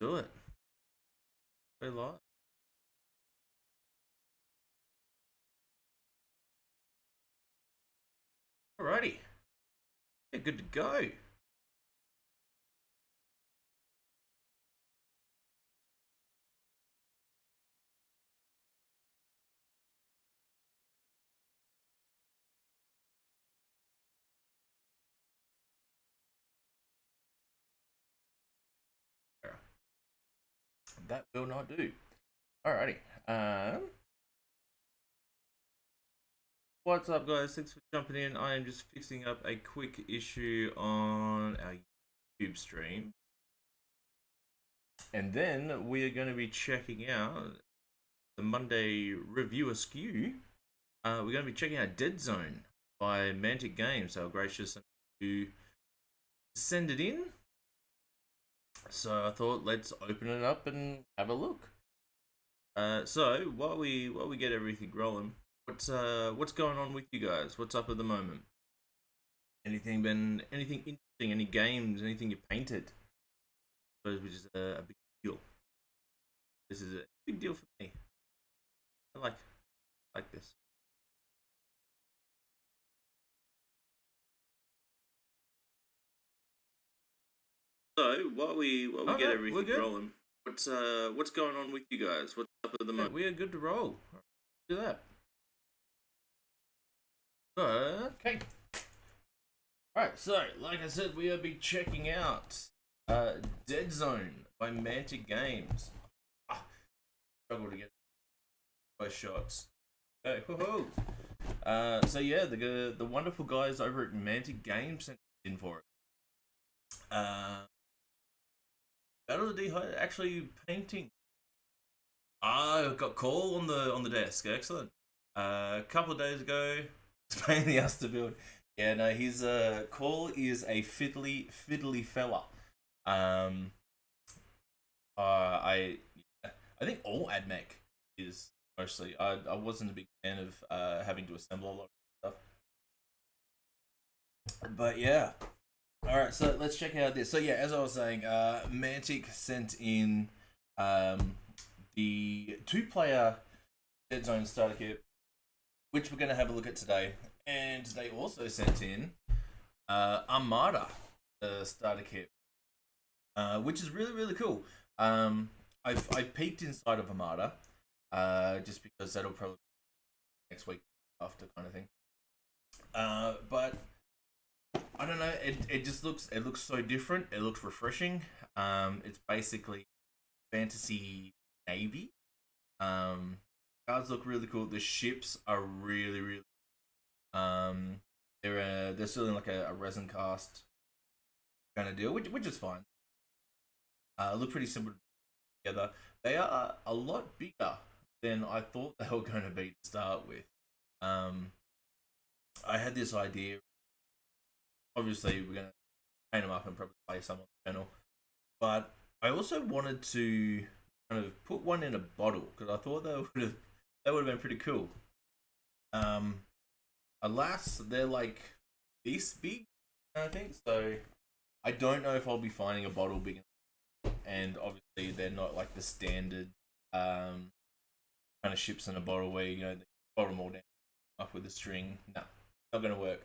Do it. Go live. Alrighty. Yeah, good to go. That will not do. Alrighty. What's up, guys? Thanks for jumping in. I am just fixing up a quick issue on our YouTube stream. And then we are going to be checking out the Monday review Askew. We're going to be checking out Dead Zone by Mantic Games. So gracious to send it in. So I thought let's open it up and have a look. So while we get everything rolling, what's going on with you guys? What's up at the moment? Anything interesting? Any games? Anything you painted? I suppose which is a big deal. This is a big deal for me. I like this. So while we get everything rolling, what's going on with you guys? What's up at the moment? We are good to roll. Do that. Okay. Alright, so like I said, we'll be checking out Dead Zone by Mantic Games. Struggle to get both shots. Okay, woohoo! So yeah, the wonderful guys over at Mantic Games sent in for it. Battle of the Dehydrated, actually painting. I've got call on the desk. Excellent. A couple of days ago, it's pain in the ass to build. Yeah, no, his call is a fiddly fella. I think all AdMech is mostly. I wasn't a big fan of having to assemble a lot of stuff. But yeah. Alright, so let's check out this. So yeah, as I was saying, Mantic sent in the 2-player Dead Zone starter kit, which we're going to have a look at today. And they also sent in Armada starter kit, which is really cool. I've peeked inside of Armada, just because that'll probably be next week after kind of thing. But I don't know. It just looks so different. It looks refreshing. It's basically fantasy navy. Cards look really cool. The ships are really. They're still in like a resin cast kind of deal, which is fine. Look pretty simple together. They are a lot bigger than I thought they were going to be to start with. I had this idea. Obviously, we're gonna paint them up and probably play some on the channel, but I also wanted to kind of put one in a bottle because I thought that would have been pretty cool. Alas, they're like this big, I think. So I don't know if I'll be finding a bottle big enough. And obviously, they're not like the standard kind of ships in a bottle where they bottle them all down up with a string. No, not gonna work.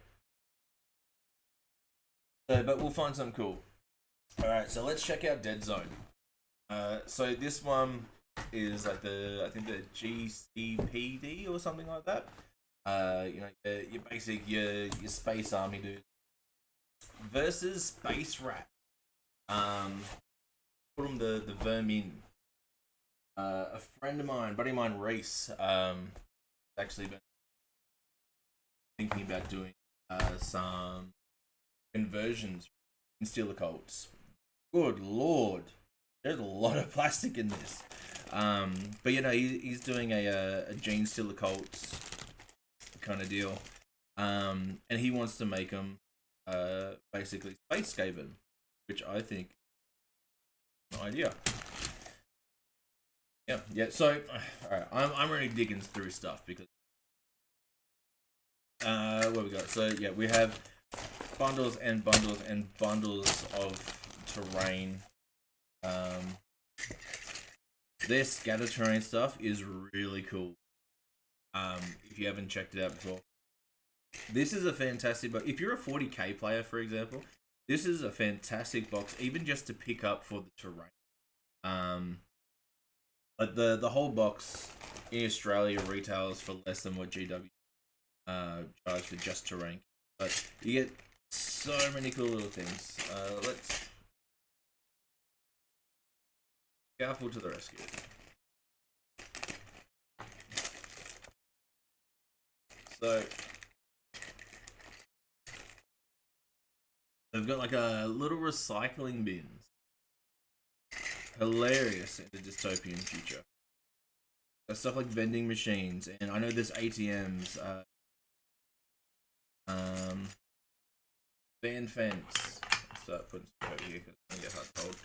So, but we'll find something cool. Alright, so let's check out Dead Zone. So this one is like I think the GCPD or something like that. Your basic, your space army dude. Versus Space Rat. Put them the Vermin. A friend of mine, buddy of mine, Reese, actually been thinking about doing some conversions in steel occults. Good lord, there's a lot of plastic in this. But he's doing a Gene steel occults kind of deal, and he wants to make them basically space Skaven, which I think is an idea. Yeah. So, alright, I'm really digging through stuff because what we got? So yeah, we have bundles and bundles and bundles of terrain. their scatter terrain stuff is really cool. If you haven't checked it out before, this is a fantastic box. If you're a 40k player, for example, this is a fantastic box, even just to pick up for the terrain. But the whole box in Australia retails for less than what GW charge for just terrain. But you get so many cool little things. Let's Scalpel to the rescue. So they've got like a little recycling bins. Hilarious in the dystopian future. Got stuff like vending machines, and I know there's ATMs. Van fence. I'll start putting stuff over here because I'm gonna get hard cold.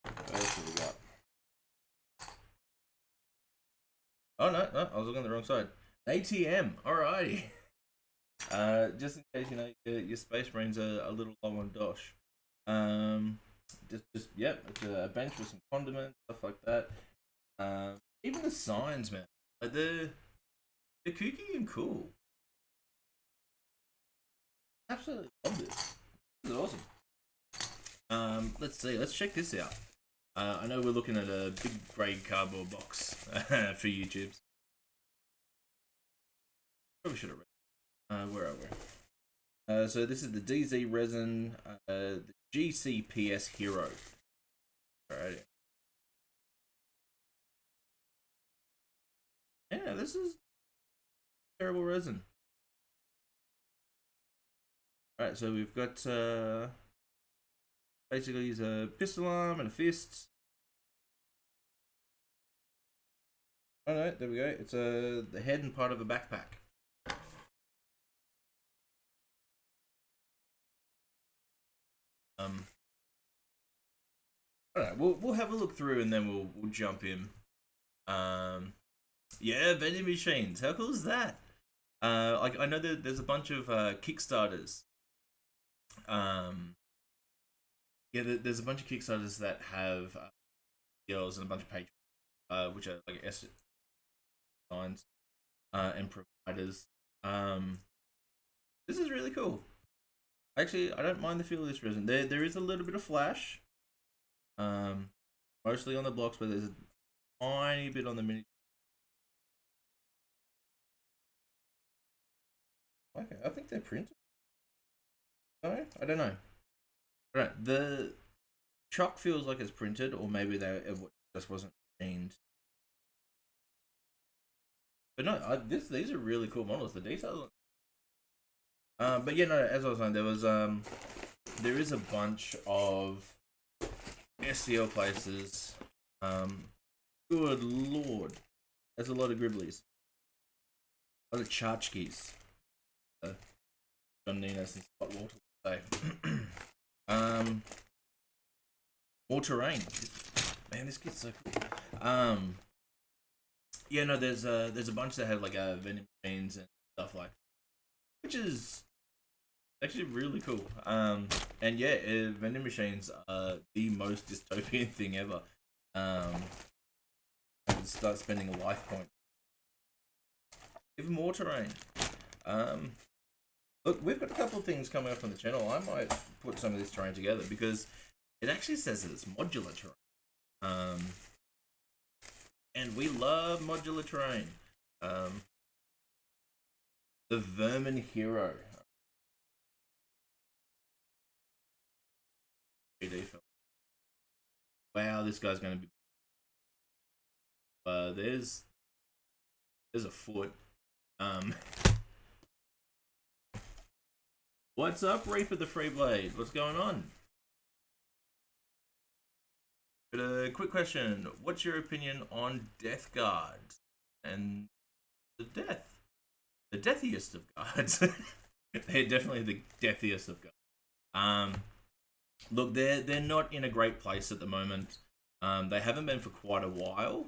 What else have we got? Oh no, I was looking on the wrong side. ATM, alrighty. Just in case you know your space brains are a little low on dosh. Just yep, it's a bench with some condiments, stuff like that. Even the signs, man, like they're kooky and cool. Absolutely love this. This is awesome. Let's see. Let's check this out. I know we're looking at a big grey cardboard box for YouTube's. Probably should have read. Where are we? So this is the DZ resin, the GCPS Hero. Alright. Yeah, this is terrible resin. Alright, so we've got basically is a pistol arm and a fist. Oh no, there we go. It's the head and part of a backpack. Alright, we'll have a look through and then we'll jump in. Yeah, vending machines. How cool is that? Like I know that there's a bunch of Kickstarters. Yeah, there's a bunch of Kickstarters that have deals and a bunch of patrons, which are like signs and providers. This is really cool. Actually, I don't mind the feel of this resin. There is a little bit of flash, mostly on the blocks, but there's a tiny bit on the mini. Okay, I think they're printed. No, I don't know. Right, the chalk feels like it's printed, or maybe it just wasn't machined. But no, these are really cool models. The details. But yeah, no. As I was saying, there is a bunch of SCL places. Good lord, there's a lot of Gribblies, a lot of tchotchkes. John Ninos and Scott Walter would say. More terrain. Man, this kit's so cool. Yeah, no, there's a bunch that have like vending machines and stuff like that, which is actually really cool. And yeah, vending machines are the most dystopian thing ever. Start spending a life point. Even more terrain. Look, we've got a couple of things coming up on the channel. I might put some of this terrain together because it actually says that it's modular terrain. And we love modular terrain. The Vermin Hero. Wow, this guy's going to be. There's a foot. What's up, Reaper the Free Blade? What's going on? But a quick question: what's your opinion on Death Guard and the deathiest of guards? They're definitely the deathiest of guards. Look, they're not in a great place at the moment. They haven't been for quite a while.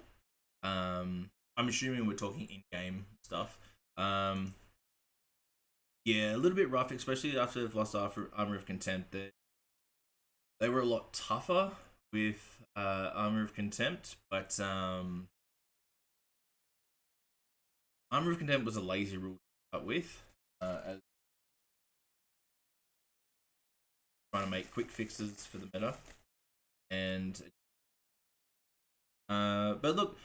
I'm assuming we're talking in-game stuff. Yeah, a little bit rough, especially after they've lost Armor of Contempt. They were a lot tougher with Armor of Contempt, but Armor of Contempt was a lazy rule to start with, as trying to make quick fixes for the meta, and but look,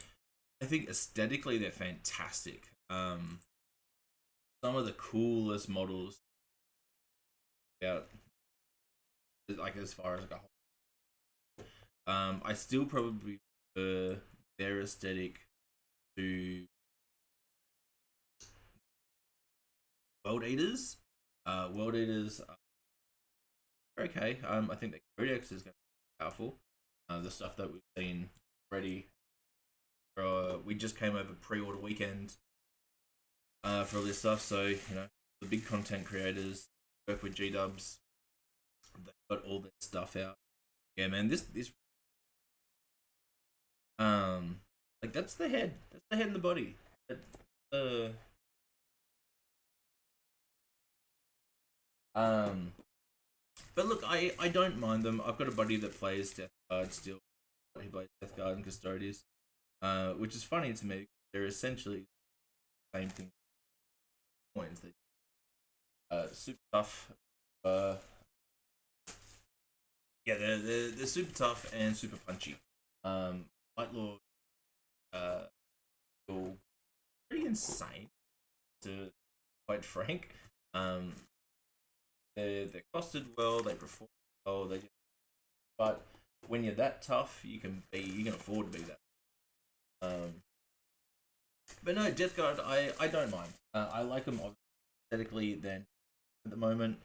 I think aesthetically they're fantastic. Some of the coolest models out, like as far as like a whole. I still probably prefer their aesthetic to World Eaters. World Eaters are okay. I think the Codex is going to be powerful. The stuff that we've seen already. We just came over pre-order weekend for all this stuff, so you know the big content creators work with G Dubs. They've got all that stuff out. Yeah, man. This like that's the head. That's the head and the body. But look, I don't mind them. I've got a buddy that plays Death Guard still. He plays Death Guard and Custodies, which is funny to me. They're essentially the same thing. Points that super tough. Yeah, they're super tough and super punchy. Light Lord, feel pretty insane, to be quite frank. They're costed well, they perform well, but when you're that tough, you can afford to be that. But no, Death Guard, I don't mind. I like them aesthetically then at the moment.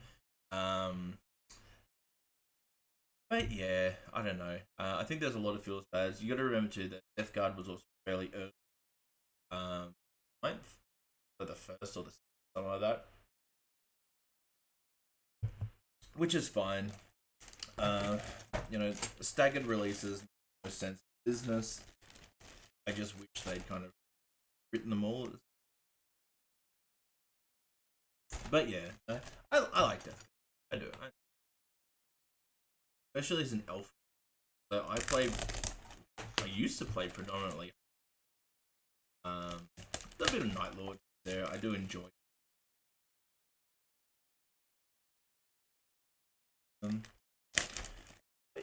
But yeah, I don't know. I think there's a lot of feels pads. You got to remember too that Death Guard was also fairly early, ninth, or the first or the something like that, which is fine. You know, staggered releases, no sense of business. I just wish they'd kind of written them all. But yeah, I like Death Guard. I do. Especially as an elf. So I used to play predominantly. A bit of Night Lord there. I do enjoy. But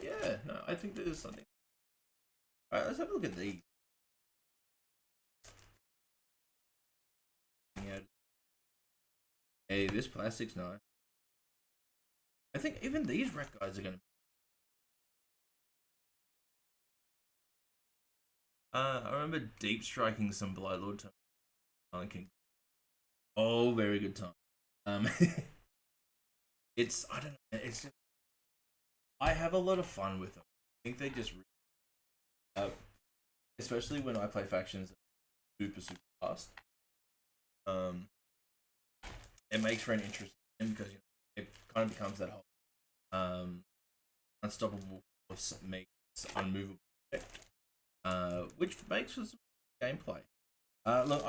yeah, no, I think there's something. Alright, let's have a look at these. Yeah. Hey, this plastic's nice. I think even these rat guys are gonna. I remember deep striking some Bloodlord King. Oh, very good time. It's I don't know. It's just, I have a lot of fun with them. I think they just, especially when I play factions super fast. It makes for an interesting game because it kind of becomes that whole unstoppable force makes unmovable effect, which makes for some gameplay. Look,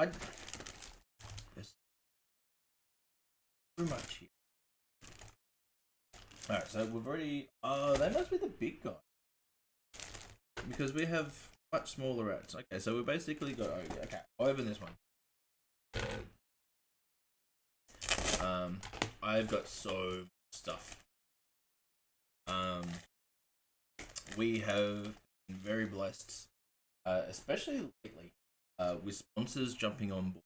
there's too much here. Alright, so we've already. Oh, they must be the big guy. Because we have much smaller rats. Okay, so we basically got. Okay, I'll open this one. I've got so much stuff. We have been very blessed, especially lately, with sponsors jumping on board.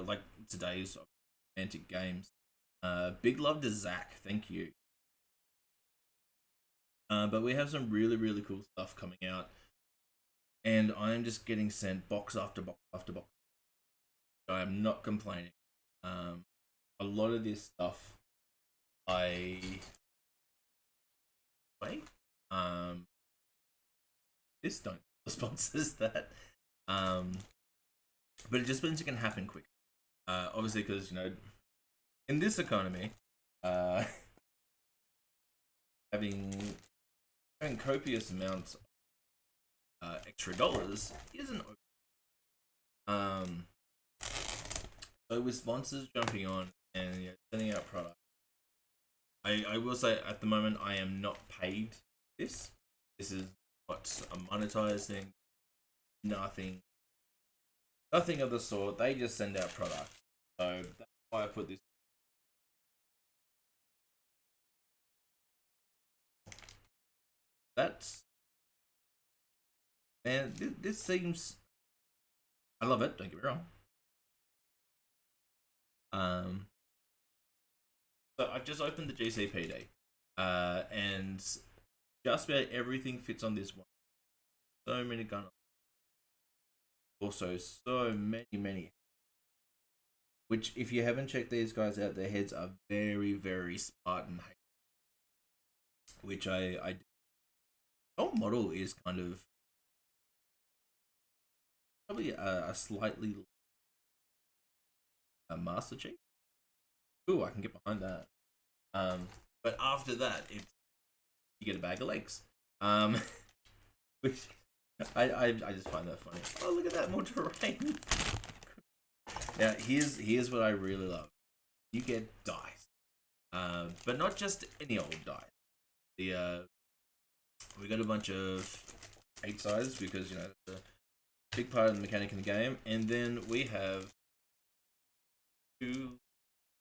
Like today's Romantic Games. Big love to Zach. Thank you. But we have some really cool stuff coming out, and I am just getting sent box after box after box. I am not complaining. A lot of this stuff I wait. This don't sponsors that. But it just means it can happen quick. Obviously, because in this economy, having copious amounts of extra dollars isn't. So with sponsors jumping on and sending out product, I will say at the moment I am not paid this. This is not a monetized thing. Nothing of the sort. They just send out products. So that's why I put this. That's, man, this seems, I love it, don't get me wrong. So I just opened the GCPD, and just about everything fits on this one. So many gun, also so many. Which, if you haven't checked these guys out, their heads are very Spartan. Which I do. Whole model is kind of probably a slightly Master Chief. Ooh, I can get behind that. But after that, you get a bag of legs. Which I just find that funny. Oh, look at that, more terrain. Now, here's what I really love. You get dice, but not just any old dice. We got a bunch of 8 sizes because, you know, that's a big part of the mechanic in the game, and then we have 2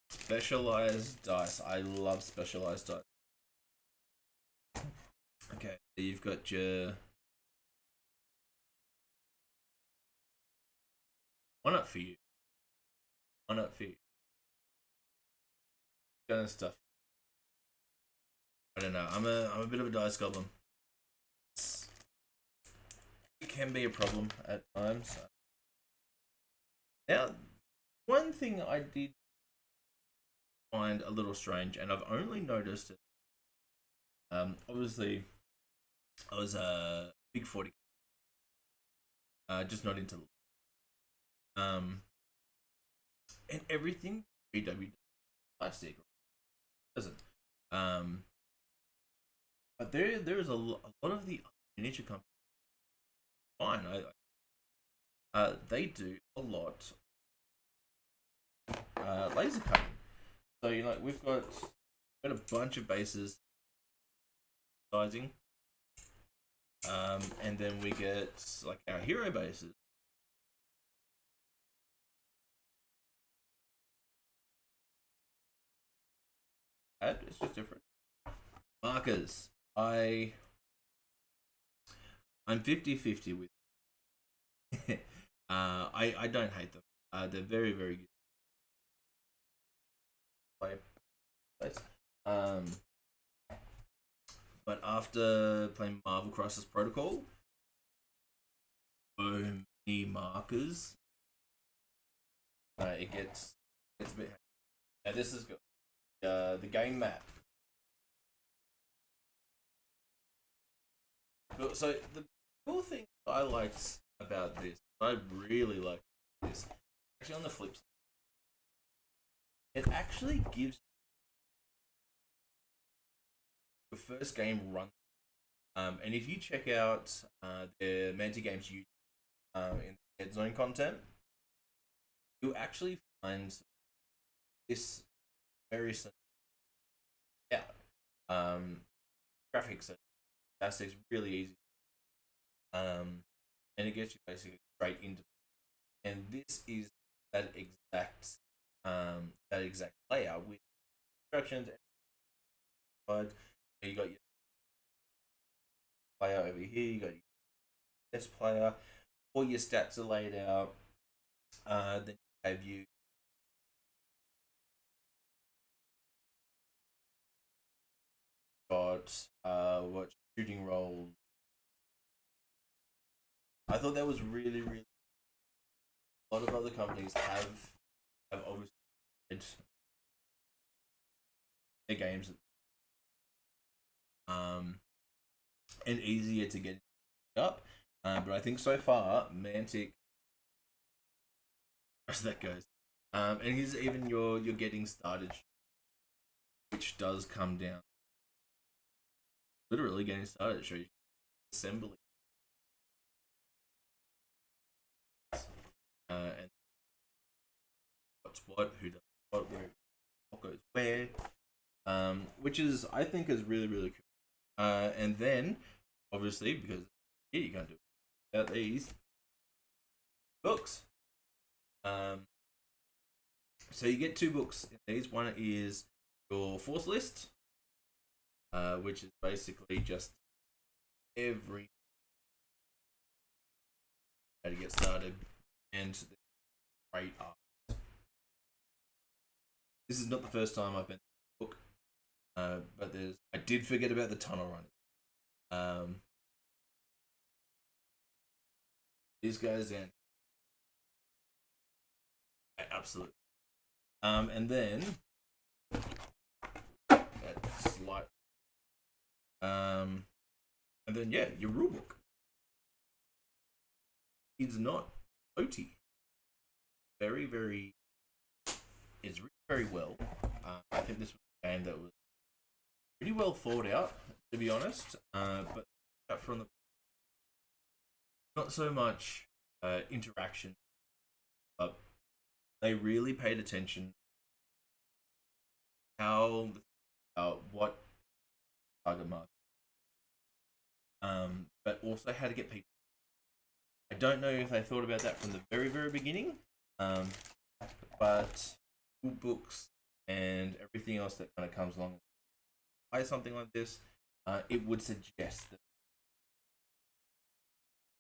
specialized dice. I love specialized dice. Okay, so you've got your 1 up for you. 1 up for you. Kind of stuff. I don't know. I'm a bit of a dice goblin. It can be a problem at times. Now, one thing I did find a little strange, and I've only noticed it. Obviously, I was a big 40, just not into. And everything BW plastic doesn't. But there's a lot of the miniature companies. Fine, they do a lot laser cutting. So, you know, we've got a bunch of bases sizing, and then we get like our hero bases. It's just different. Markers. I'm 50-50 with. I don't hate them. They're very good. But after playing Marvel Crisis Protocol, so many markers. It gets a bit. Now this is good. The game map. So the cool thing I liked about this, I really like this. Actually, on the flip side, it actually gives the first game run. And if you check out the Manti Games YouTube in the Dead Zone content, you'll actually find this very simple. Yeah. Graphics are fantastic, really easy. And it gets you basically straight into it. And this is that exact layout with instructions. But you got your player over here, you got your test player, all your stats are laid out. Then you have you got what shooting roll. I thought that was really a lot of other companies have obviously made their games and easier to get up. But I think so far Mantic, as that goes. And here's even your getting started, which does come down. Literally getting started, show you assembly. And what's what, who does what, where, what goes where, which is, I think, is really cool. And then obviously, because yeah, you can't do it without these books. Um, so you get 2 books in these. One is your force list, which is basically just every how to get started, and great art. This is not the first time I've been to the book, but I did forget about the tunnel running. These guys in absolutely. And then that slight. And then yeah, your rule book is not OT. Very, very. It's written very well. I think this was a game that was pretty well thought out, to be honest. But from the not so much interaction, but they really paid attention how what target market, but also how to get people. I don't know if they thought about that from the very, very beginning, but books and everything else that kind of comes along by something like this, it would suggest that,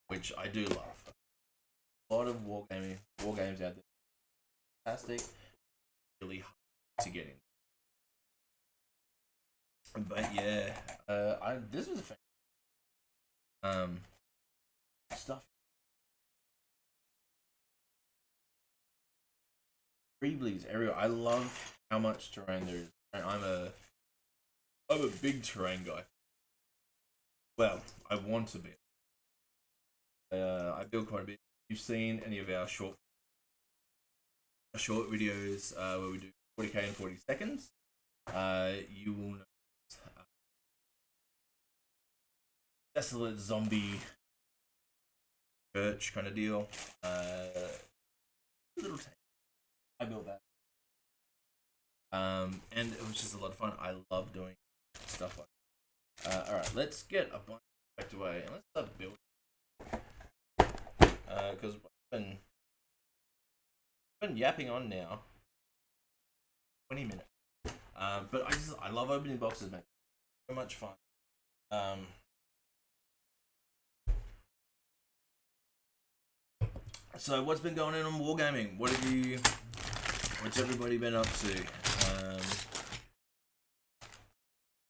which I do love. A lot of war games out there, fantastic, really hard to get in. But yeah, this was a stuff. Greeblies everywhere. I love how much terrain there is. I'm a big terrain guy. Well, I want to be. I build quite a bit. If you've seen any of our short videos where we do 40k in 40 seconds, you will know desolate zombie church kind of deal. Little tank. I built that. And it was just a lot of fun. I love doing stuff like that. Alright, let's get a bunch packed away and let's start building. Because I've been yapping on now 20 minutes. But I love opening boxes, man. So much fun. So what's been going on wargaming? What's everybody been up to?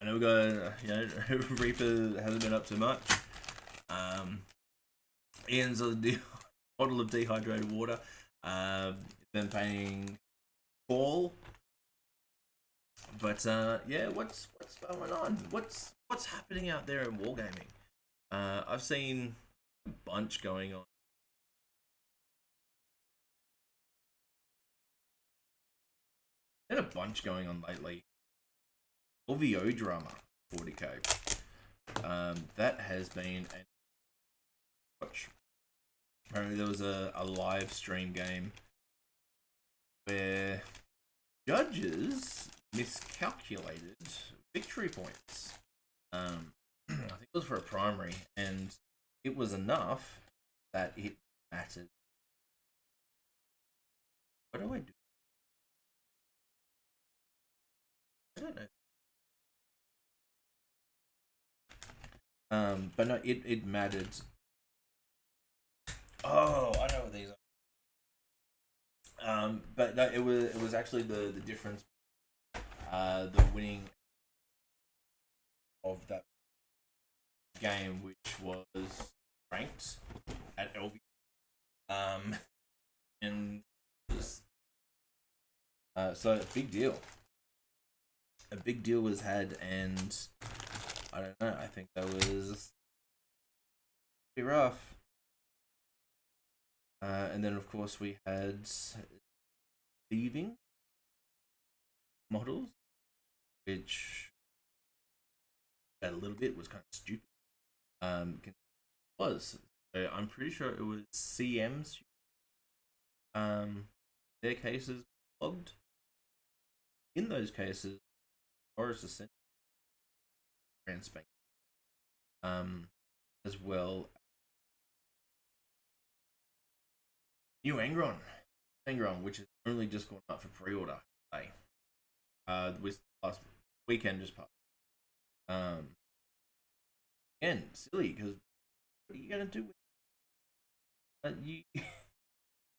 I know we got Reaper hasn't been up to much. Ian's a bottle of dehydrated water. Been playing ball. But yeah, what's going on? What's happening out there in wargaming? I've seen a bunch going on. There's a bunch going on lately. LVO drama 40k. That has been a watch. Apparently there was a live stream game where judges miscalculated victory points. I think it was for a primary, and it was enough that it mattered. What do I do? I don't know. But no, it mattered. Oh, I know what these are. But no, it was actually the difference, the winning of that game, which was ranked at LV. And so a big deal. A big deal was had, and I don't know. I think that was pretty rough. And then, of course, we had thieving models, which a little bit was kind of stupid. Was so I'm pretty sure it was CM's. Their cases logged. In those cases, Boris is sent brand spank. as well. New Angron, which has only just gone up for pre-order today. With last weekend just passed. Again, silly because what are you gonna do with you?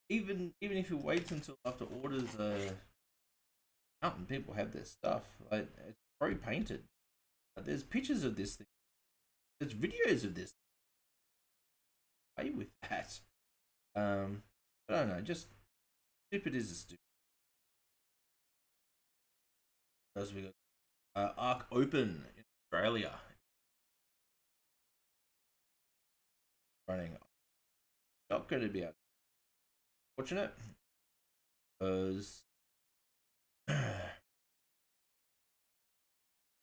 Even if it waits until after orders are out and people have their stuff, like it's pro painted. There's pictures of this thing. There's videos of this. Play with that. I don't know. Just stupid is a stupid. As we got Arc Open in Australia running. Not going to be out. Fortunate because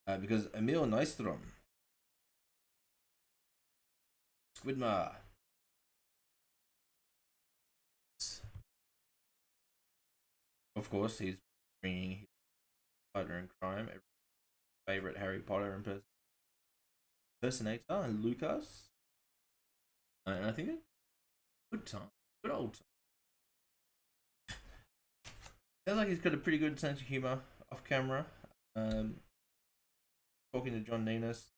Emil Nystrom, Squidmar, of course, he's bringing his partner in crime, favorite Harry Potter impersonator, Lucas, and I think good time, good old time. Sounds like he's got a pretty good sense of humor off camera. Talking to John Ninas,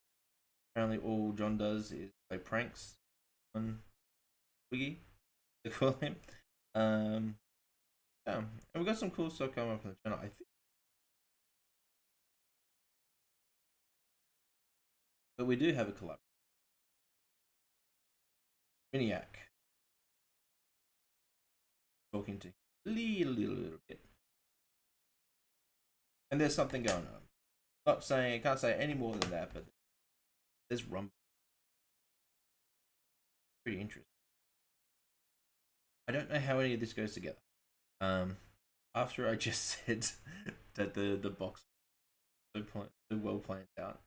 apparently all John does is play pranks on Wiggy, they call him. Yeah, and we've got some cool stuff coming up on the channel, I think. But we do have a collab. Miniac. Talking to little bit. And there's something going on. Not saying, I can't say any more than that, but there's rumble. Pretty interesting. I don't know how any of this goes together. After I just said that the box so well planned out.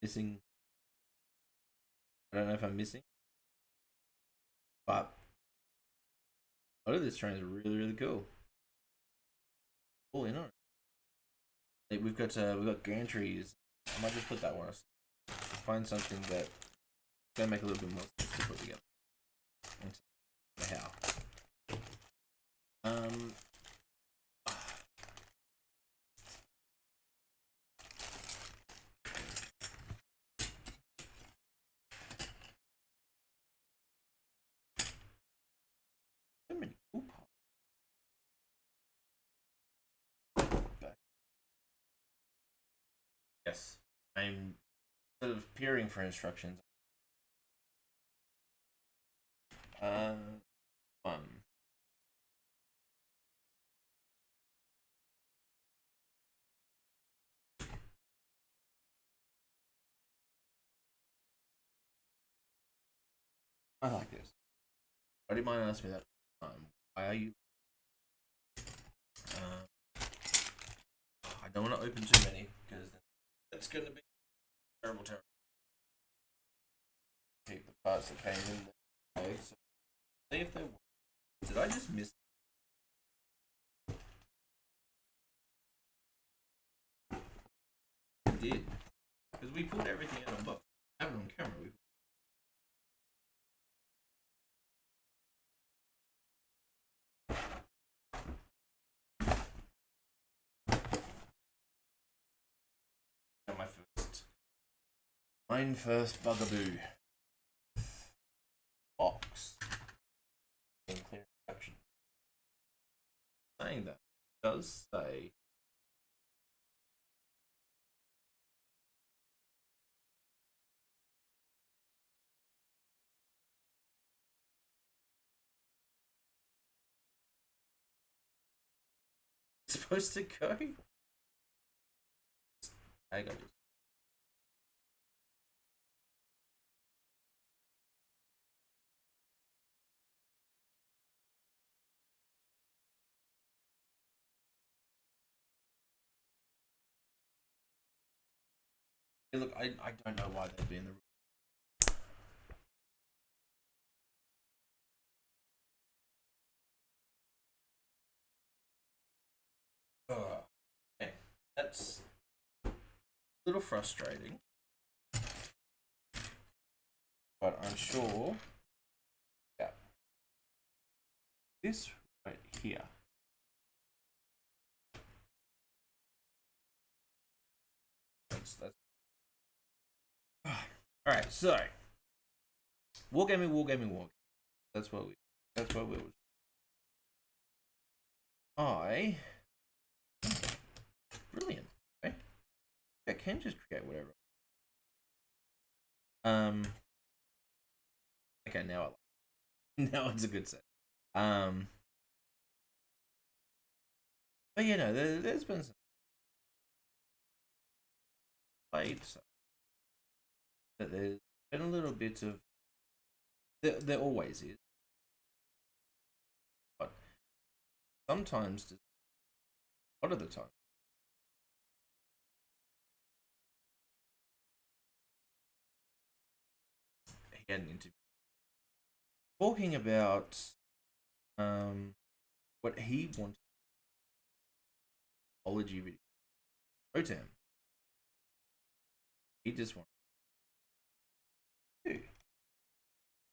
Missing. I don't know if I'm missing, but a lot of this train is really cool. All in on it. We've got gantries. I might just put that one. Find something that's gonna make a little bit more sense to put together. How? So many cool parts. Yes, I'm sort of peering for instructions. I like this. I didn't mind asking me that time. Why are you? I don't want to open too many because it's going to be terrible. Keep the parts that came in there. Okay, so see if they work. Did I just miss? I did. Because we put everything in a box. I have it on camera. My first bugaboo box. In clear instruction. Saying that does say it's supposed to go. I got it. Hey, look, I don't know why they'd be in the room. Okay. That's a little frustrating. but I'm sure. Yeah. This right here. That's all right. So, wargaming. That's what we. That's what we. I. Brilliant. Okay. I can just create whatever. Okay, now I like. Now it's a good set. But you know, there's been some played stuff that there's been a little bit of. There always is, but sometimes, a lot of the time, he had an interview talking about what he wanted apology video wrote to him. He just wanted to.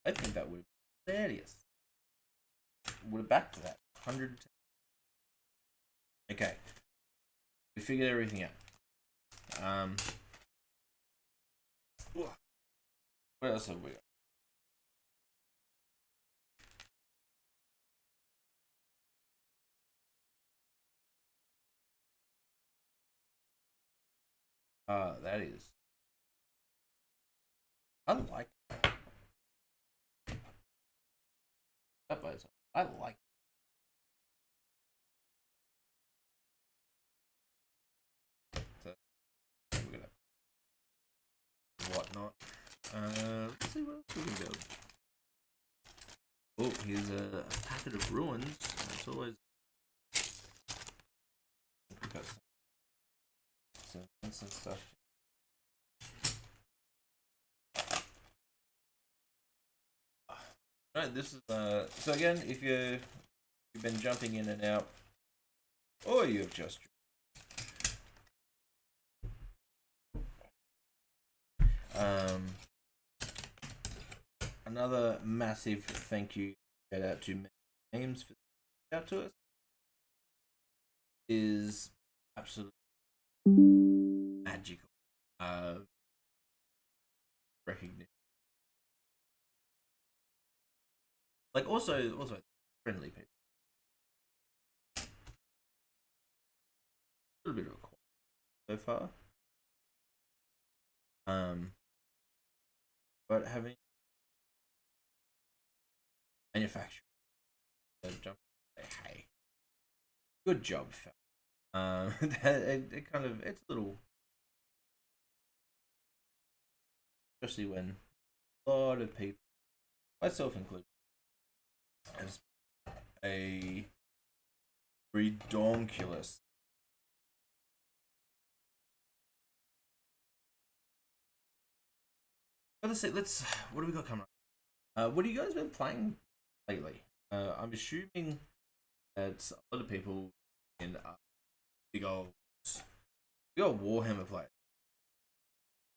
I think that would be hilarious. Would have backed that 100. Okay, we figured everything out. What else have we got? That is. I like that by itself. I like it. So we're gonna whatnot. Let's see what else we can build. Oh, here's a packet of ruins. That's always. We've got some stuff. Right, this is so again, if you've been jumping in and out, or you've just another massive thank you shout out to Games for out to us is absolutely magical recognition. Like also friendly people. A little bit of a so far. But having manufacturing jump say, hey, good job, fella. It kind of it's a little, especially when a lot of people, myself included, as a redonkulous. Let's see. What do we got coming up? What have you guys been playing lately? I'm assuming that a lot of people in big old Warhammer players,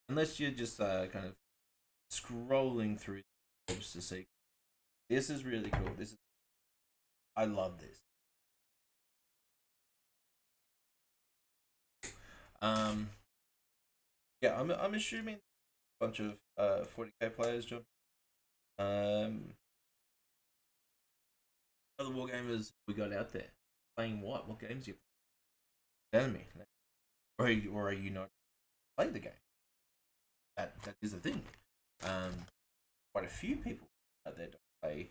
unless you're just kind of scrolling through the to see. This is really cool. I love this. Yeah, I'm assuming a bunch of 40k players jump. Other wargamers we got out there playing what? What games you play? Tell me, or are you not playing the game? That is the thing. Quite a few people out there don't play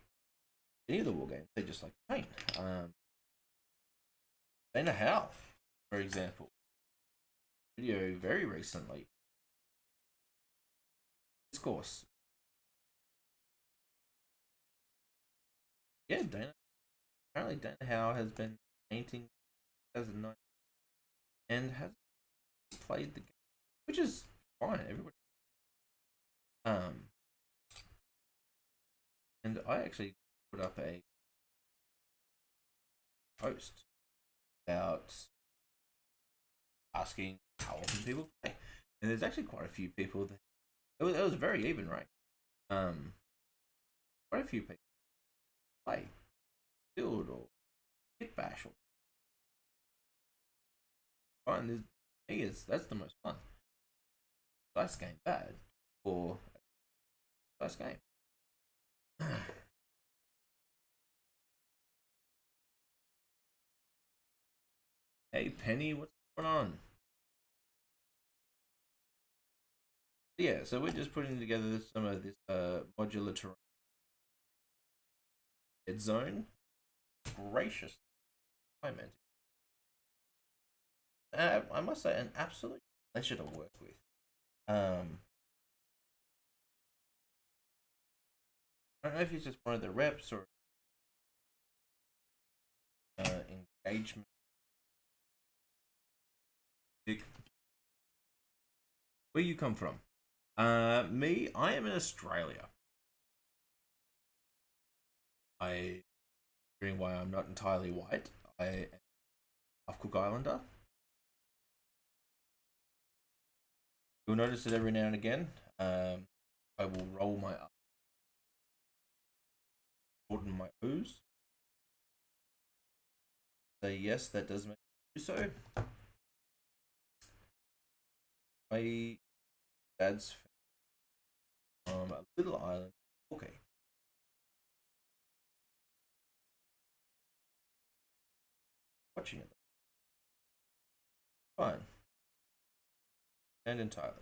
any of the war games. They just like paint. Dana Howe, for example, video very recently. Discourse. Yeah, apparently Dana Howe has been painting 2009 and has played the game, which is fine. Everybody. And I actually put up a post about asking how often people play, and there's actually quite a few people that it was very even, right? Quite a few people play build or hit bash or fun. This thing is that's the most fun. Dice game bad or dice game. Hey Penny, what's going on? Yeah, so we're just putting together some of this modular terrain dead zone. Gracious, I meant. I must say, an absolute pleasure to work with. I don't know if he's just one of the reps or engagement. Where you come from? Me, I am in Australia. I, wondering why I'm not entirely white. I am half Cook Islander. You'll notice it every now and again. I will roll my up, shorten my O's. Say yes, that does make me do so. My dad's from a little island. Okay. Watching it. Fine. And entirely.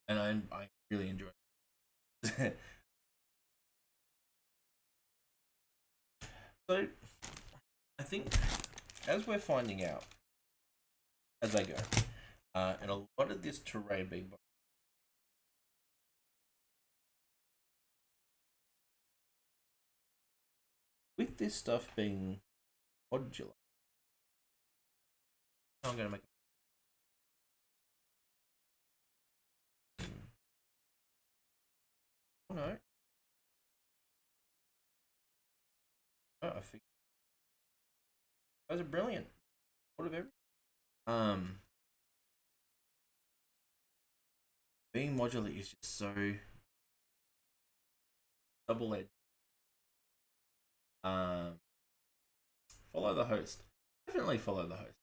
And I really enjoy it. So, I think as we're finding out as I go, and a lot of this terrain being with this stuff being modular, I'm going to make. Oh no. Oh, I think those are brilliant. What of everything? Being modular is just so double edged. Follow the host. Definitely follow the host.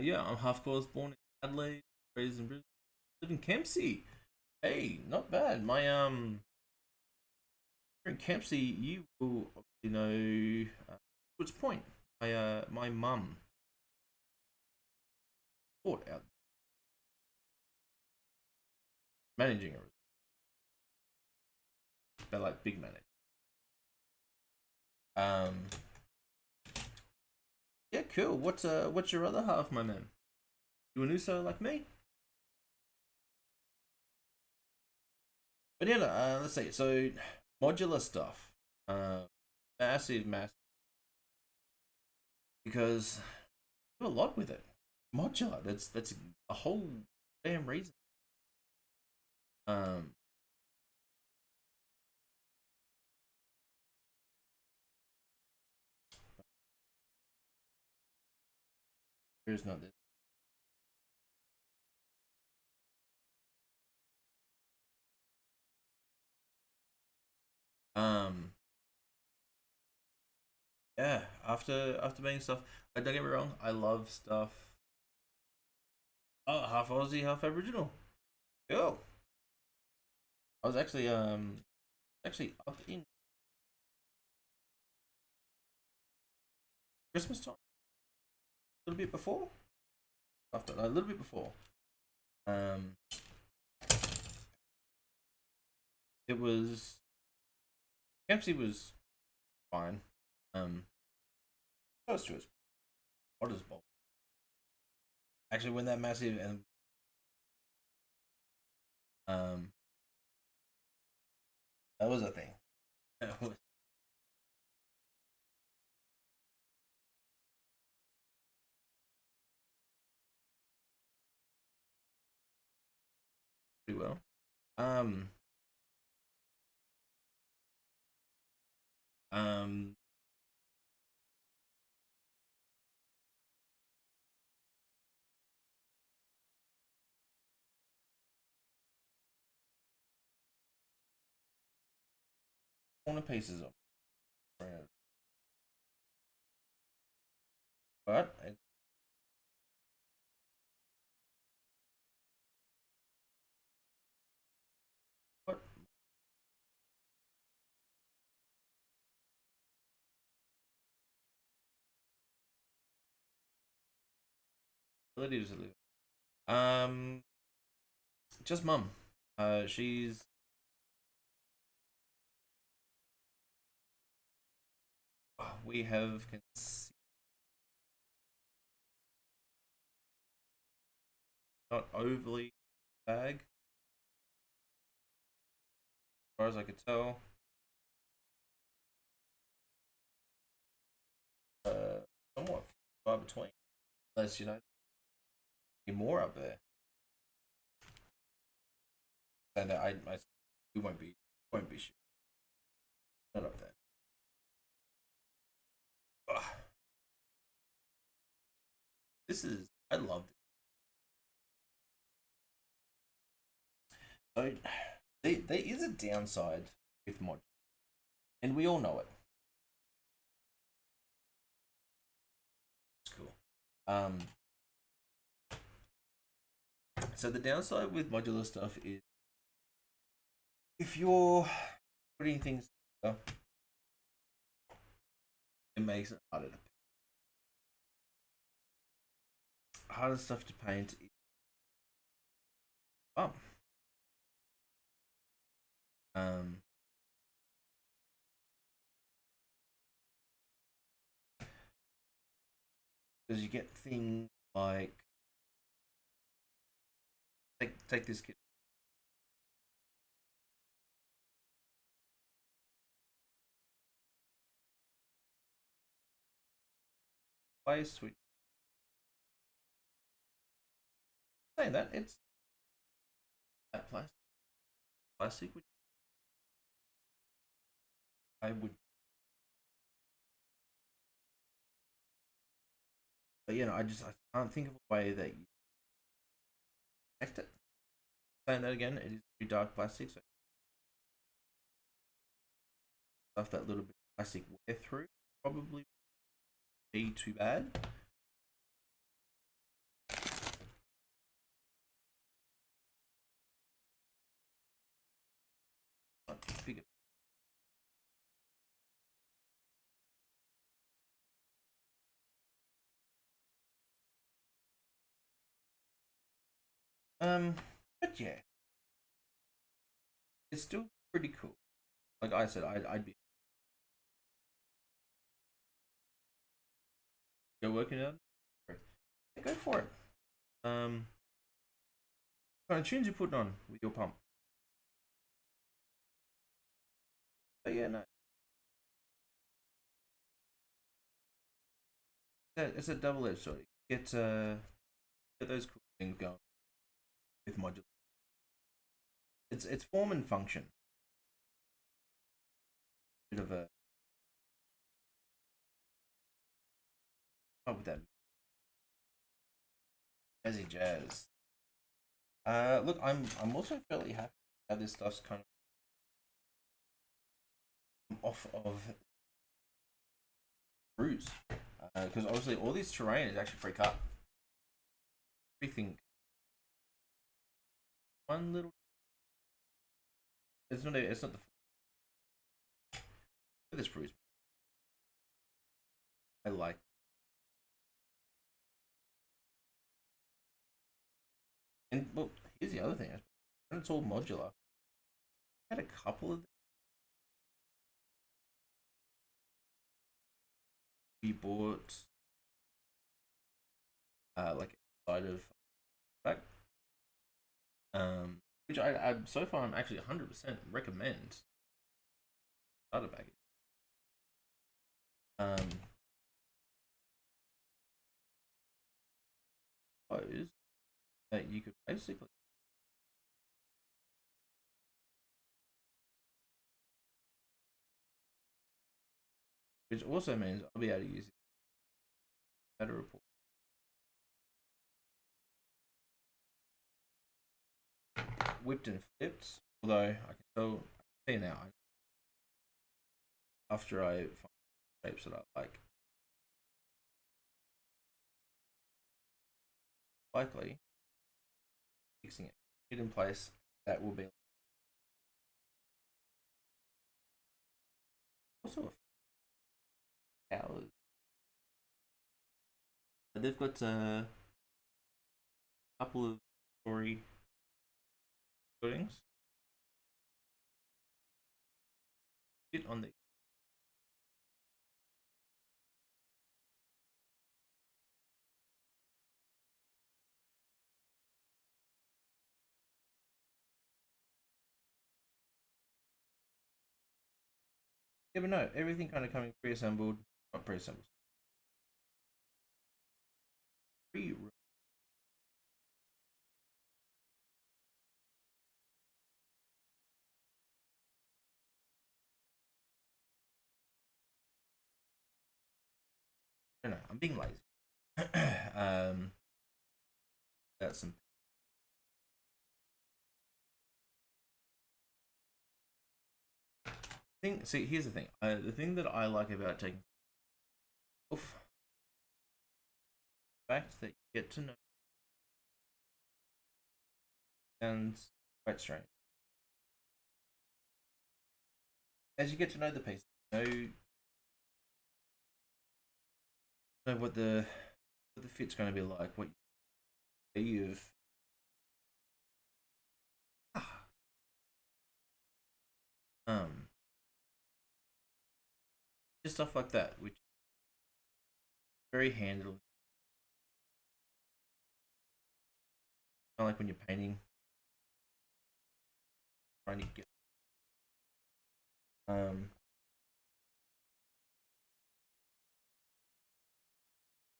Yeah, I'm half course born in Adelaide, raised in Brisbane, live in Kempsey. Hey, not bad. My in Kempsey, you will know Woods Point. My mum bought out managing a. They're like big manage. Yeah, cool. What's your other half, my man? You a Nuso like me? But yeah, let's see. So modular stuff, massive, because I do a lot with it. Modular. That's a whole damn reason. Um, here's not this. Um, yeah. After being stuff, don't get me wrong. I love stuff. Oh, half Aussie, half Aboriginal. Cool. I was actually up in Christmas time. A little bit before. After a little bit before. Um, it was Kempsey was fine. Close to his Otters Bowl. Actually, when that massive and um, that was a thing. That was pretty well. Um, um, corner pieces of it. But it's what ability does it live? Just mum. She's we have not overly bag, as far as I could tell. Somewhat far between, unless more up there. And we won't be sure. Not up there. Ugh. I love this. So there is a downside with mod, and we all know it. It's cool. So the downside with modular stuff is if you're putting things together, it makes it harder stuff to paint. Oh. Because you get things like take this kit. Place which saying that it's that plastic which I would, but I can't think of a way that you protect it. Saying that again, it is very dark plastic, so stuff that little bit of plastic wear through probably be too bad. Bigger. But yeah, it's still pretty cool. Like I said, I'd be go working out. Go for it. What kind of tunes you putting on with your pump? But yeah, no, it's a double-edged sword. Get those cool things going with modular. It's form and function. Bit of a with that jazzy jazz. Look, I'm also fairly happy how this stuff's kind of off of cruise, because obviously all this terrain is actually free cut. Everything, one little. It's not the. This cruise. I like. And well, here's the other thing. When it's all modular, I had a couple of we bought like side of back, which I so far I'm actually 100% recommend starter package. Suppose that you could basically which also means I'll be able to use it better report. Whipped and flipped, although I can tell now after I find shapes that I like. Likely fixing it in place, that will be also a powers. They've got a couple of story footings. Bit on the yeah, but no, everything kind of coming pre-assembled, not pre-assembled. Pre I don't know, I'm being lazy. That's some thing. See, here's the thing. The thing that I like about taking off, the fact that you get to know, sounds quite strange. As you get to know the piece, know what the fit's going to be like, what you've um just stuff like that, which is very handily. Kind of like when you're painting, trying to get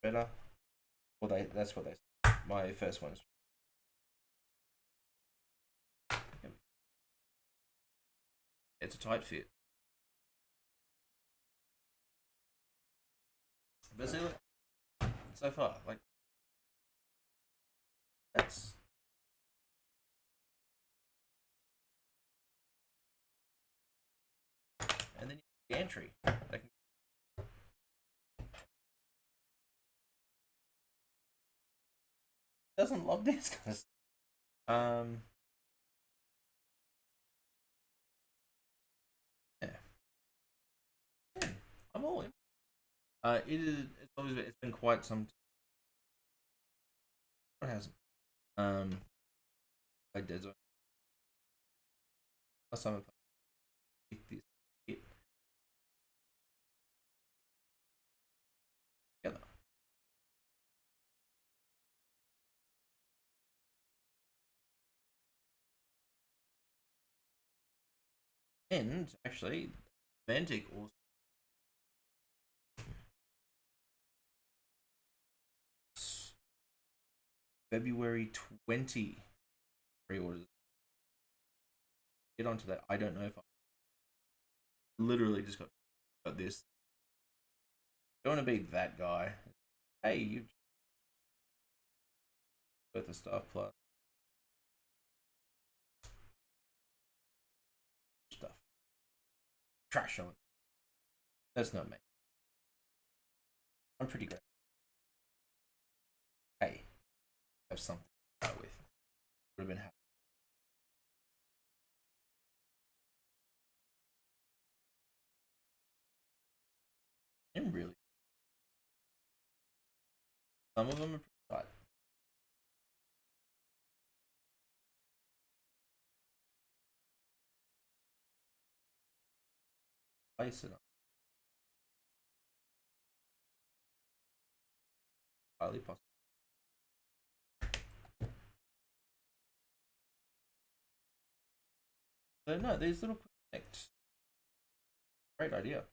better. Well, that's what they. My first one is. It's a tight fit. But see, look, so far, like that's and then the entry. Doesn't love this kind of stuff. Yeah. Yeah, I'm all in. It is. It's been quite some. What hasn't? Played Dead Zone. Last time I played this kit together. And actually, Mantic also February 20 pre-orders. Get onto that. I don't know if I literally just got this. Don't want to be that guy. Hey, you got the stuff plus stuff. Trash on it. That's not me. I'm pretty great. Hey, have something to start with. Would have been happy. And really, some of them are pretty tight. Place it on. Highly possible. So no, these little connects. Great idea.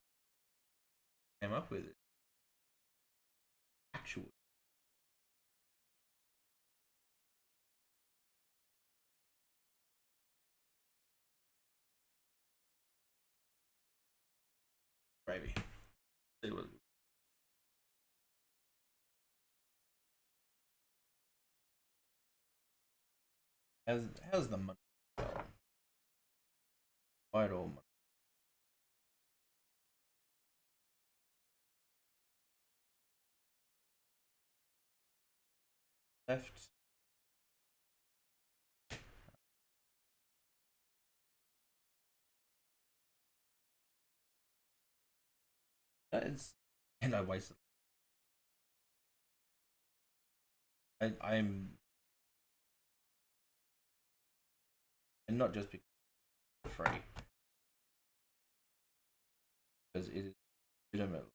Came up with it. Actual gravy. See what how's the money? Quite all money. left. It's and I wasted. I'm and not just because it's free, because it is legitimate.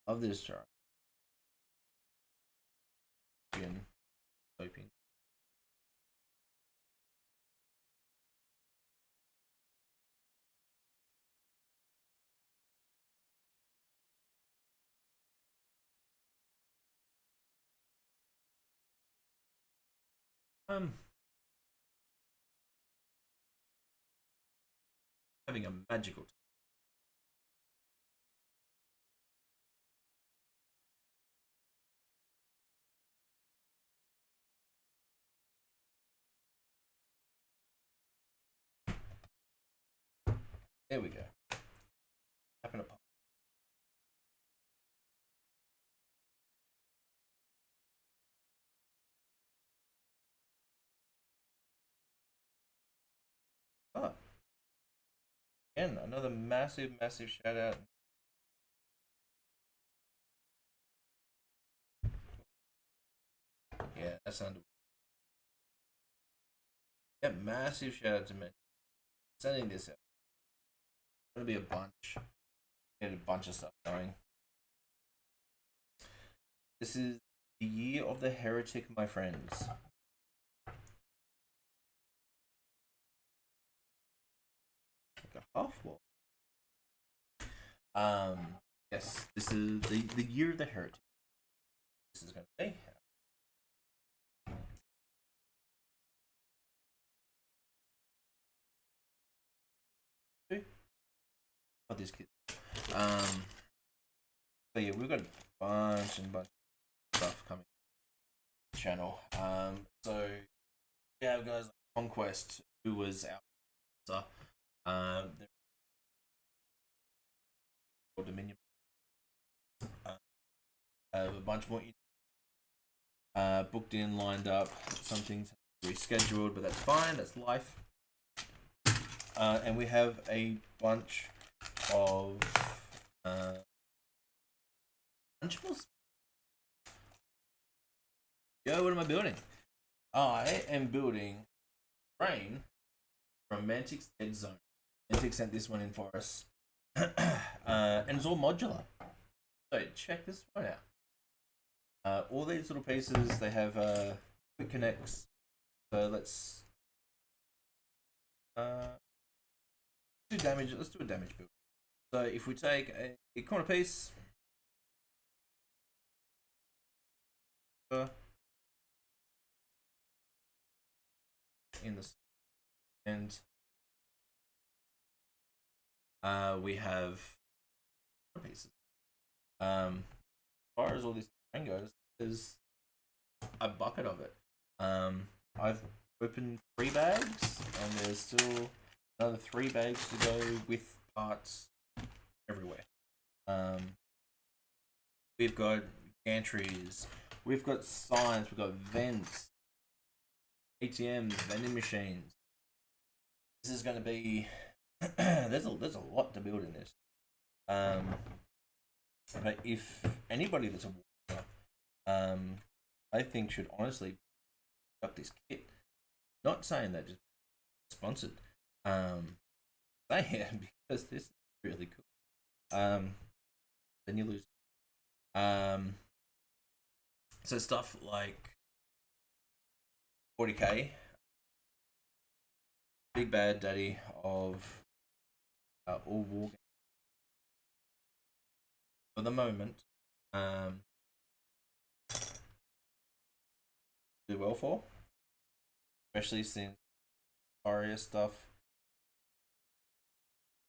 Of this chart. Again, typing. Having a magical time. There we go. Happen to pop. Oh, again, another massive, massive shout out. Yeah, that's under. Yeah, massive shout out to me. Sending this out. Gonna be a bunch. Get a bunch of stuff going. This is the year of the heretic, my friends. Like a half wall. Yes, this is the year of the heretic. This is gonna be. Oh, this kid. So yeah, we've got a bunch and bunch of stuff coming to the channel. So we have guys like Conquest, who was our Dominion. Have a bunch more booked in, lined up. Some things rescheduled, but that's fine. That's life. And we have a bunch of Yo, what am I building? I am building Rain from Mantic's Dead Zone. Mantic sent this one in for us. And it's all modular. So check this one out. All these little pieces, they have quick connects. So let's do damage. Let's do a damage build. So if we take a corner piece, in this, and we have pieces. As far as all this terrain goes, there's a bucket of it. I've opened 3 bags, and there's still another 3 bags to go with parts everywhere. We've got gantries, we've got signs, we've got vents, ATMs, vending machines. This is going to be there's a lot to build in this. But if anybody that's a warrior, I think should honestly pick up this kit. Not saying that just sponsored. Saying it because this is really cool. Then you lose. So stuff like 40k, big bad daddy of all war games. For the moment, do well for, especially since Aria stuff,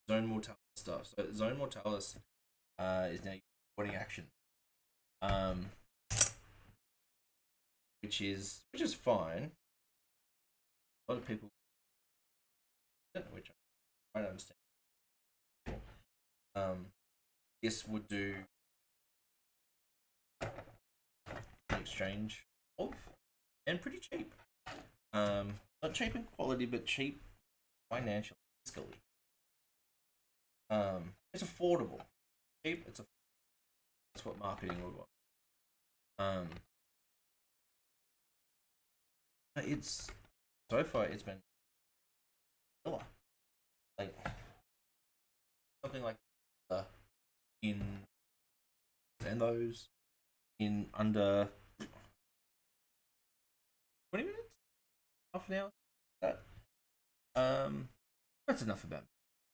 Zone Mortalis stuff. So Zone Mortalis is now recording action, which is fine. A lot of people, which I don't understand. This would do exchange of, and pretty cheap. Not cheap in quality, but cheap financially, fiscally. It's affordable. Cheap. That's what marketing would want. It's so far it's been killer. Like something like in and those in under 20 minutes, half an hour. That's enough about me.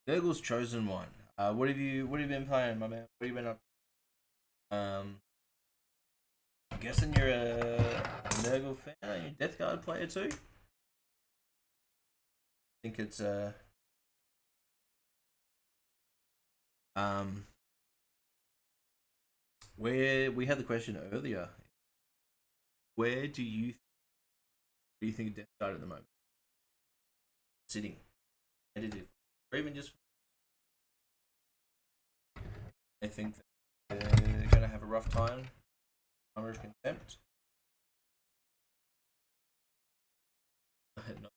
Nurgle's chosen one. What have you been playing, my man? What have you been up to? I'm guessing you're a Nurgle fan. Are you a Death Guard player too? I think it's where we had the question earlier. Where do you think of Death Guard at the moment? Sitting, competitive, or even just I think that they're gonna have a rough time. Number of contempt. No.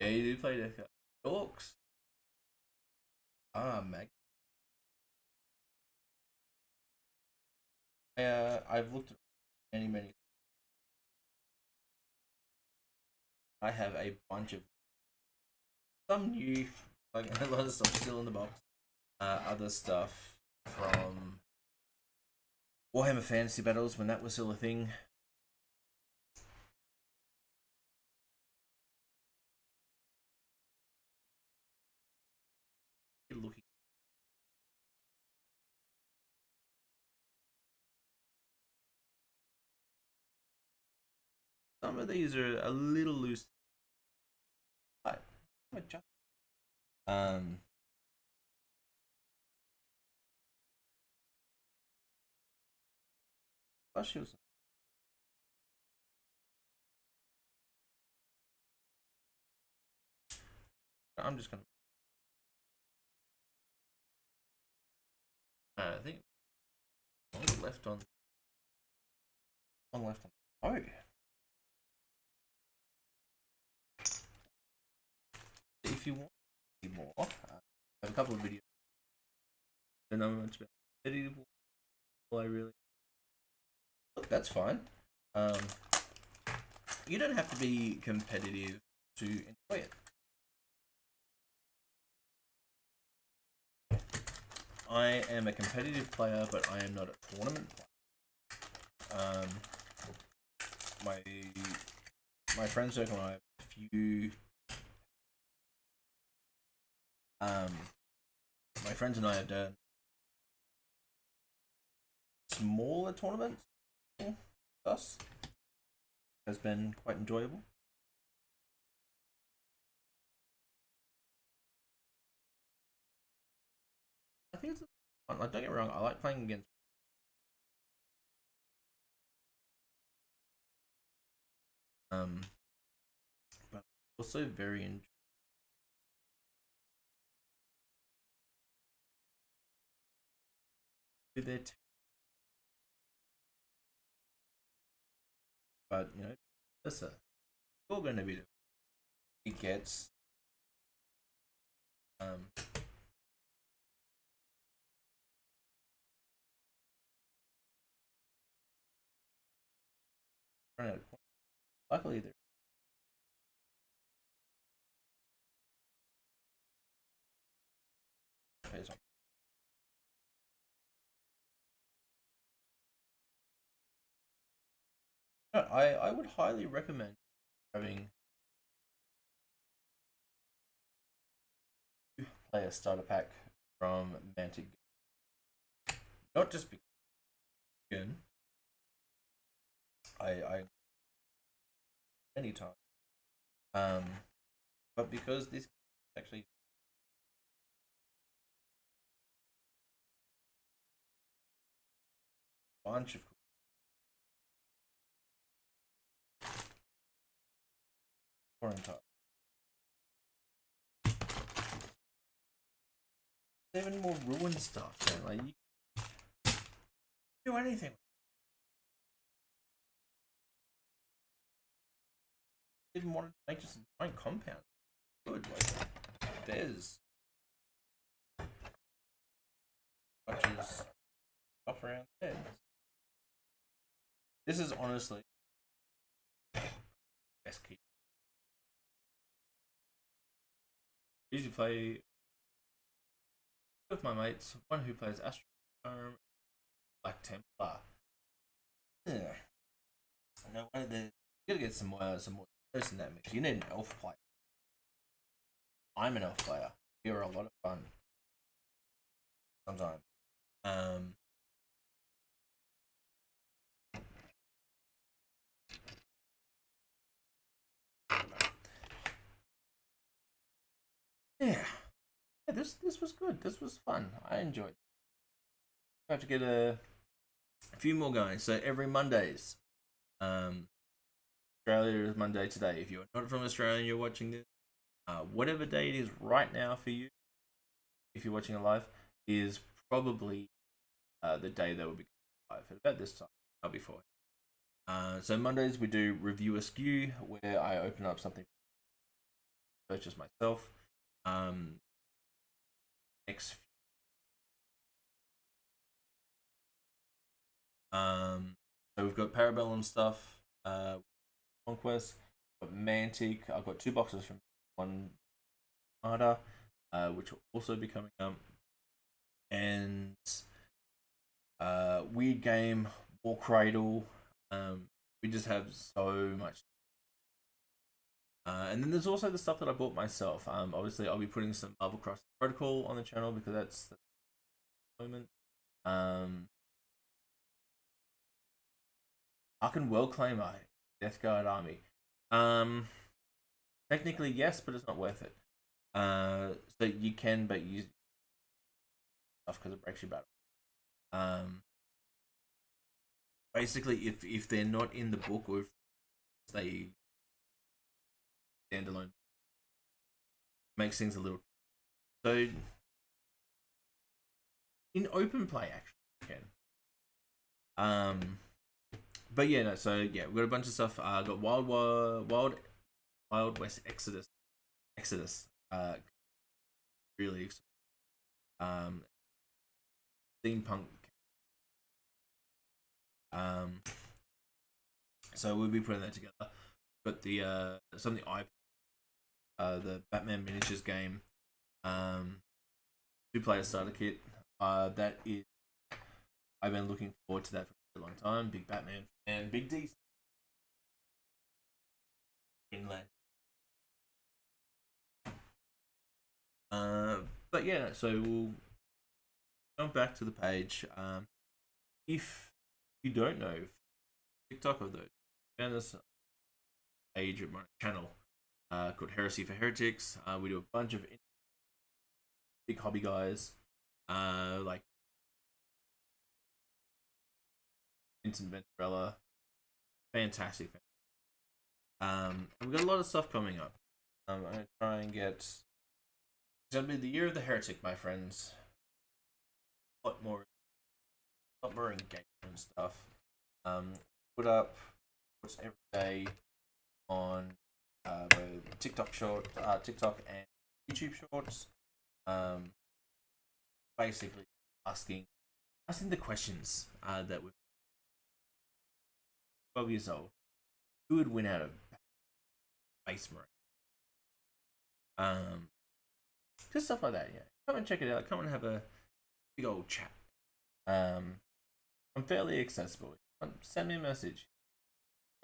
Yeah, you do play Death Guard. Orcs. Mag. I've looked at many. I have a bunch of some new, like a lot of stuff still in the box. Other stuff from Warhammer Fantasy Battles when that was still a thing. Looking. Some of these are a little loose. But I'm just gonna. I think one left on. One left on. Oh. If you want to see more, I have a couple of videos. I don't know much about competitive. I really. Look, that's fine. You don't have to be competitive to enjoy it. I am a competitive player, but I am not a tournament player. My friend circle and I have a few. My friends and I have done smaller tournaments. Us has been quite enjoyable. I think it's fun. Like, don't get me wrong, I like playing against. But also very enjoyable. With it, but you know, listen, you're going to be it gets luckily there. I would highly recommend having play a starter pack from Mantic. Not just because again, I anytime. But because this actually a bunch of Pouring time. Even more ruined stuff, man. Like, you can do anything. Didn't want to make just a giant compound. Good, like, there's bunches stuff around there. This is honestly best key. I usually play with my mates, one who plays Askew, Black Templar. Yeah. No way, you gotta get some more players in that mix. You need an elf player. I'm an elf player. You're a lot of fun. Sometimes. Yeah. This was good. This was fun. I enjoyed it. I have to get a few more going. So every Mondays. Australia is Monday today. If you're not from Australia and you're watching this, whatever day it is right now for you, if you're watching it live, is probably the day that will be live at about this time, not before. So Mondays we do review Askew, where I open up something to purchase myself. Next. So we've got Parabellum stuff, Conquest, got Mantic. I've got 2 boxes from one Armada, which will also be coming up, and Weird Game, War Cradle. We just have so much. And then there's also the stuff that I bought myself. Obviously, I'll be putting some Marvel Cross Protocol on the channel because that's the moment. I can well claim a Death Guard army. Technically yes, but it's not worth it. So you can, but use stuff because it breaks your battle. Basically, if they're not in the book or if they stand alone, makes things a little. So in open play, actually, you can. But yeah, no. So yeah, we've got a bunch of stuff. Got Wild West Exodus. Really. Steampunk. So we'll be putting that together. Got the some of the Batman miniatures game. 2-player starter kit. That is. I've been looking forward to that for a long time. Big Batman and Big D. Inland. But yeah, so we'll jump back to the page. If you don't know TikTok of those, found this page of my channel called Heresy for Heretics. We do a bunch of big hobby guys, like Vincent Venturella, fantastic. We've got a lot of stuff coming up. I'm gonna try and get. It's gonna be the year of the heretic, my friends. A lot more engagement and stuff. Put up every day on TikTok and YouTube shorts. Basically asking the questions that we're 12 years old. Who would win out of Space Marine? Just stuff like that. Yeah, come and check it out. Come and have a big old chat. I'm fairly accessible. Send me a message,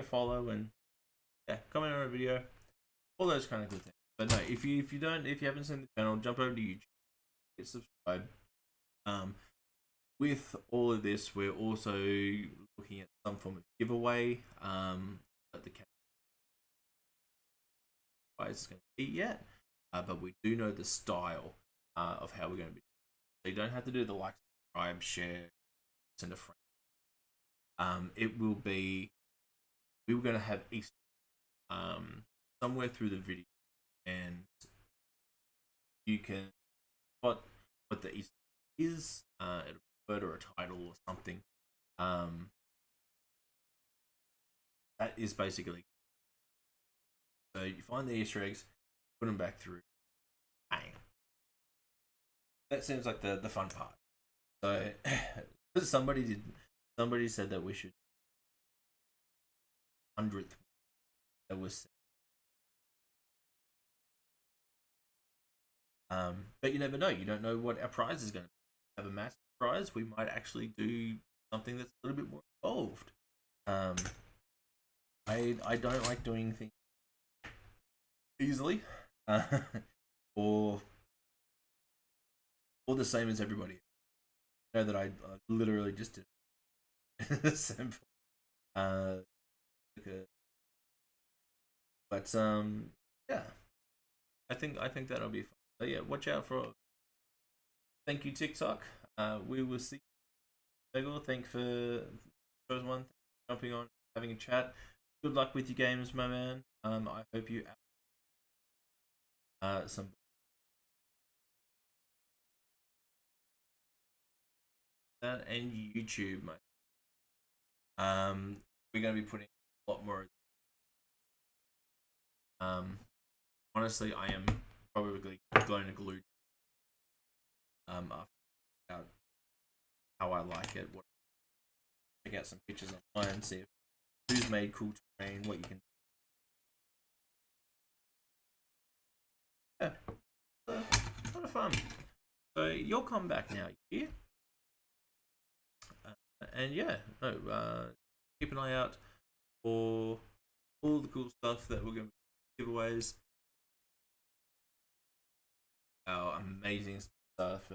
follow, and yeah, comment on a video. All those kind of good things. But no, if you haven't seen the channel, jump over to YouTube, get subscribed. With all of this, we're also looking at some form of giveaway. But the prize is going to be yet. But we do know the style of how we're going to be. So you don't have to do the like, subscribe, share, send a friend. It will be. We were going to have Easter somewhere through the video, and you can what the Easter is, a word or a title or something. That is basically, so you find the Easter eggs, put them back through. Bang. That seems like the fun part. So somebody said that we should 100th that was but you never know. You don't know what our prize is going to be. Have a massive prize. We might actually do something that's a little bit more involved. I don't like doing things easily, or the same as everybody. I know that I literally just did a sample. But yeah, I think that'll be fun. So yeah, watch out for. Thank you, TikTok. We will see. Thank for chose one jumping on, having a chat. Good luck with your games, my man. I hope you some that and YouTube, mate. We're gonna be putting a lot more. Honestly, I am probably going to glue after how I like it. Check out some pictures online, see if who's made cool terrain, what you can. Yeah, a lot of fun. So you'll come back now, yeah. And yeah, no, keep an eye out for all the cool stuff that we're going to giveaways. Our amazing stuff.